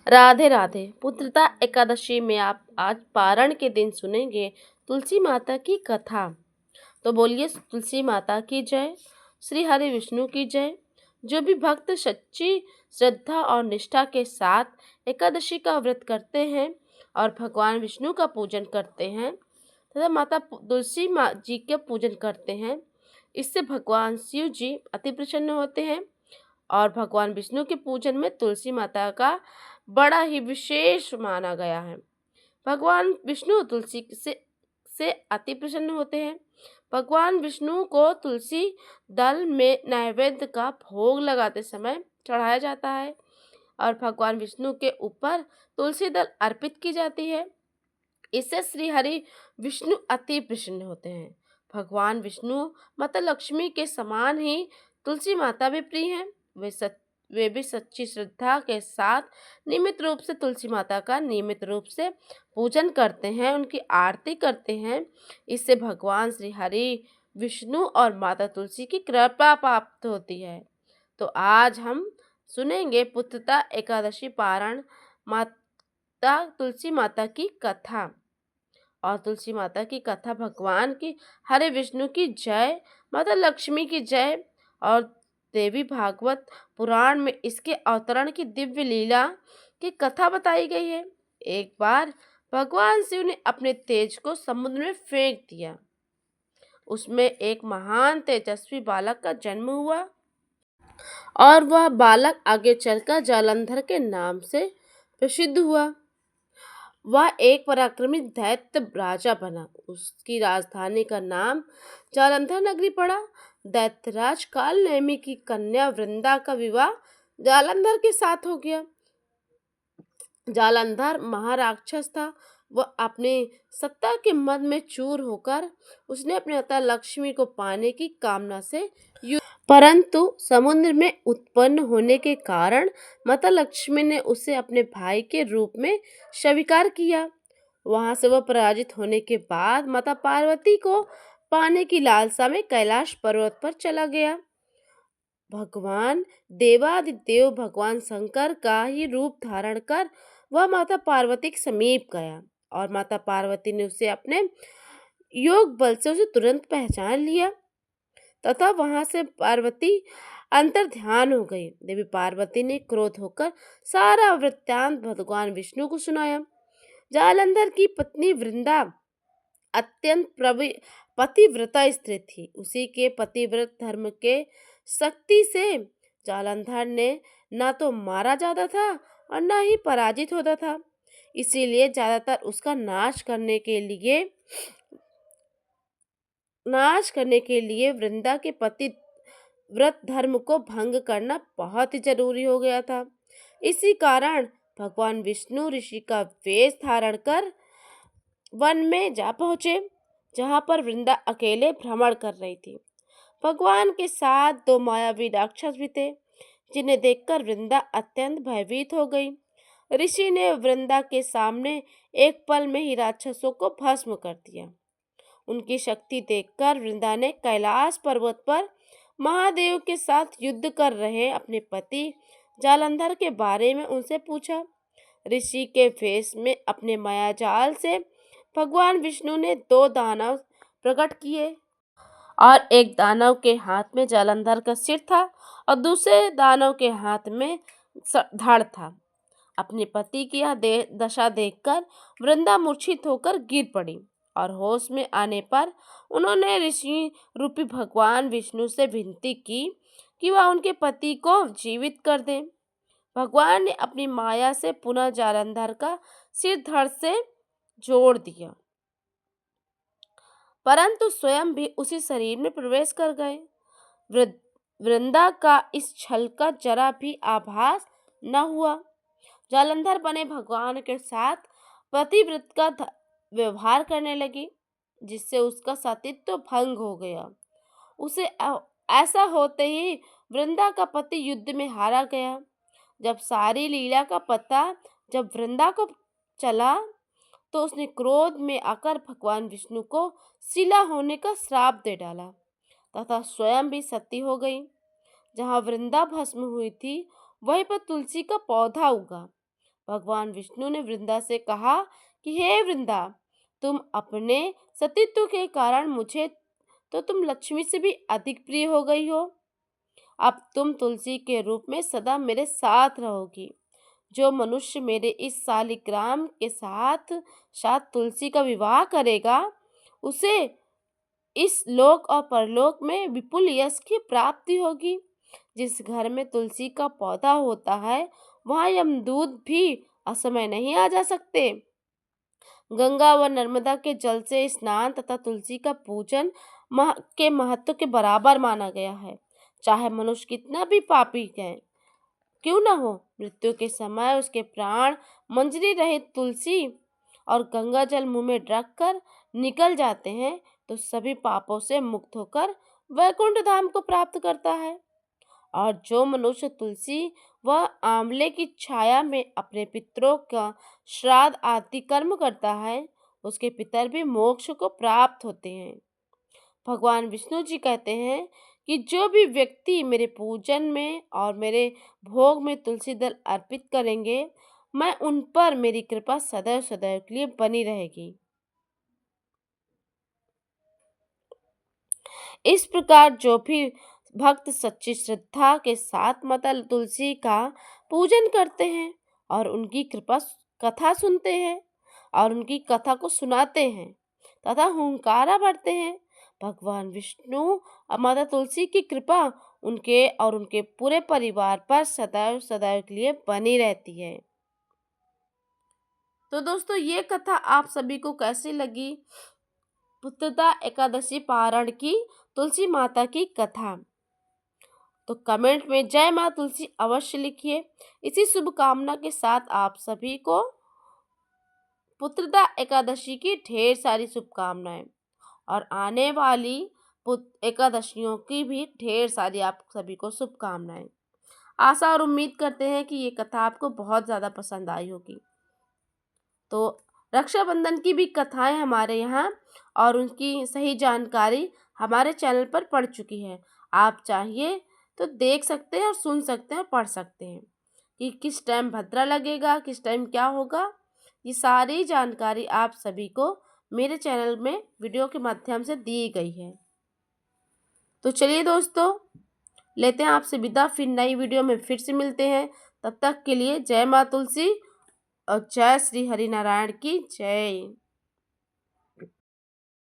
राधे राधे। पुत्रता एकादशी में आप आज पारण के दिन सुनेंगे तुलसी माता की कथा। तो बोलिए तुलसी माता की जय, श्री हरि विष्णु की जय। जो भी भक्त सच्ची श्रद्धा और निष्ठा के साथ एकादशी का व्रत करते हैं और भगवान विष्णु का पूजन करते हैं तथा माता तुलसी माँ जी के पूजन करते हैं, इससे भगवान शिव जी अति प्रसन्न होते हैं। और भगवान विष्णु के पूजन में तुलसी माता का बड़ा ही विशेष माना गया है। भगवान विष्णु तुलसी से अति प्रसन्न होते हैं। भगवान विष्णु को तुलसी दल में नैवेद्य का भोग लगाते समय चढ़ाया जाता है और भगवान विष्णु के ऊपर तुलसी दल अर्पित की जाती है। इससे श्री हरि विष्णु अति प्रसन्न होते हैं। भगवान विष्णु माता लक्ष्मी के समान ही तुलसी माता भी प्रिय हैं। वे भी सच्ची श्रद्धा के साथ नियमित रूप से तुलसी माता का नियमित रूप से पूजन करते हैं, उनकी आरती करते हैं। इससे भगवान श्री हरि विष्णु और माता तुलसी की कृपा प्राप्त होती है। तो आज हम सुनेंगे पुत्रता एकादशी पारण माता तुलसी माता की कथा। और तुलसी माता की कथा भगवान की हरे विष्णु की जय, माता लक्ष्मी की जय। और देवी भागवत पुराण में इसके अवतरण की दिव्य लीला की कथा बताई गई है। एक बार भगवान शिव ने अपने तेज को समुद्र में फेंक दिया। उसमें एक महान तेजस्वी बालक का जन्म हुआ और वह बालक आगे चलकर जालंधर के नाम से प्रसिद्ध हुआ। वह एक पराक्रमी दैत्य राजा बना। उसकी राजधानी का नाम जालंधर नगरी पड़ा। दैत्यराज काल नेमी की कन्या वृंदा का विवाह जालंधर के साथ हो गया। जालंधर महाराक्षस था। वह अपने सत्ता के मद में चूर होकर उसने अपने माता लक्ष्मी को पाने की कामना से परंतु समुद्र में उत्पन्न होने के कारण माता लक्ष्मी ने उसे अपने भाई के रूप में स्वीकार किया। वहां से वह पराजित होने के बाद माता पार्वती को पाने की लालसा में कैलाश पर्वत पर चला गया। भगवान देवादिदेव भगवान शंकर का ही रूप धारण कर वह माता पार्वती के समीप गया और माता पार्वती ने उसे अपने योग बल से उसे तुरंत पहचान लिया तथा वहां से पार्वती अंतर ध्यान हो गई। देवी पार्वती ने क्रोध होकर सारा वृत्तांत भगवान विष्णु को सुनाया। जालंधर की पत्नी वृंदा अत्यंत पतिव्रता स्त्री थी। उसी के पतिव्रत धर्म के शक्ति से जालंधर ने ना तो मारा जाता था और ना ही पराजित होता था। इसीलिए ज्यादातर उसका नाश करने के लिए वृंदा के पति व्रत धर्म को भंग करना बहुत ही जरूरी हो गया था। इसी कारण भगवान विष्णु ऋषि का वेश धारण कर वन में जा पहुंचे, जहां पर वृंदा अकेले भ्रमण कर रही थी। भगवान के साथ दो मायावी राक्षस भी थे, जिन्हें देखकर वृंदा अत्यंत भयभीत हो गई। ऋषि ने वृंदा के सामने एक पल में ही राक्षसों को भस्म कर दिया। उनकी शक्ति देखकर वृंदा ने कैलाश पर्वत पर महादेव के साथ युद्ध कर रहे अपने पति जालंधर के बारे में उनसे पूछा। ऋषि के वेश में अपने मायाजाल से भगवान विष्णु ने दो दानव प्रकट किए और एक दानव के हाथ में जालंधर का सिर था और दूसरे दानव के हाथ में धड़ था। अपने पति की यह दशा देखकर वृंदा मूर्छित होकर गिर पड़ी और होश में आने पर उन्होंने ऋषि रूपी भगवान विष्णु से विनती की कि वह उनके पति को जीवित कर दें। भगवान ने अपनी माया से पुनः जालंधर का सिर धड़ से जोड़ दिया, परंतु स्वयं भी उसी शरीर में प्रवेश कर गए। वृंदा का इस छल का जरा भी आभास न हुआ। जालंधर बने भगवान के साथ पतिव्रत का व्यवहार करने लगी, जिससे उसका सतीत्व भंग हो गया। उसे ऐसा होते ही वृंदा का पति युद्ध में हारा गया। जब सारी लीला का पता जब वृंदा को चला तो उसने क्रोध में आकर भगवान विष्णु को शिला होने का श्राप दे डाला तथा स्वयं भी सती हो गई। जहाँ वृंदा भस्म हुई थी वहीं पर तुलसी का पौधा उगा। भगवान विष्णु ने वृंदा से कहा कि हे वृंदा, तुम अपने सतीत्व के कारण मुझे तो तुम लक्ष्मी से भी अधिक प्रिय हो गई हो। अब तुम तुलसी के रूप में सदा मेरे साथ रहोगी। जो मनुष्य मेरे इस शालिग्राम के साथ साथ तुलसी का विवाह करेगा, उसे इस लोक और परलोक में विपुल यश की प्राप्ति होगी। जिस घर में तुलसी का पौधा होता है, वहां यमदूत भी असमय नहीं आ जा सकते। गंगा व नर्मदा के जल से स्नान तथा तुलसी का पूजन के महत्व के बराबर माना गया है। चाहे मनुष्य कितना भी पापी है क्यों न हो, मृत्यु के समय उसके प्राण मंजरी रहित तुलसी और गंगा जल मुंह में रखकर निकल जाते हैं तो सभी पापों से मुक्त होकर वैकुंठ धाम को प्राप्त करता है। और जो मनुष्य तुलसी व आंवले की छाया में अपने पितरों का श्राद्ध आदि कर्म करता है, उसके पितर भी मोक्ष को प्राप्त होते हैं। भगवान विष्णु जी कहते हैं कि जो भी व्यक्ति मेरे पूजन में और मेरे भोग में तुलसी दल अर्पित करेंगे, मैं उन पर मेरी कृपा सदैव सदैव के लिए बनी रहेगी। इस प्रकार जो भी भक्त सच्ची श्रद्धा के साथ माता तुलसी का पूजन करते हैं और उनकी कृपा कथा सुनते हैं और उनकी कथा को सुनाते हैं तथा हुंकारा भरते हैं, भगवान विष्णु और माता तुलसी की कृपा उनके और उनके पूरे परिवार पर सदैव सदैव के लिए बनी रहती है। तो दोस्तों, ये कथा आप सभी को कैसी लगी? पुत्रदा एकादशी पारण की तुलसी माता की कथा। तो कमेंट में जय माँ तुलसी अवश्य लिखिए। इसी शुभकामना के साथ आप सभी को पुत्रदा एकादशी की ढेर सारी शुभकामनाएं और आने वाली एकादशियों की भी ढेर सारी आप सभी को शुभकामनाएं। आशा और उम्मीद करते हैं कि ये कथा आपको बहुत ज़्यादा पसंद आई होगी। तो रक्षाबंधन की भी कथाएं हमारे यहाँ और उनकी सही जानकारी हमारे चैनल पर पड़ चुकी है। आप चाहिए तो देख सकते हैं और सुन सकते हैं, पढ़ सकते हैं कि किस टाइम भद्रा लगेगा, किस टाइम क्या होगा। ये सारी जानकारी आप सभी को मेरे चैनल में वीडियो के माध्यम से दी गई है। तो चलिए दोस्तों, लेते हैं आपसे विदा। फिर नई वीडियो में फिर से मिलते हैं। तब तक के लिए जय माँ तुलसी और जय श्री हरि नारायण की जय।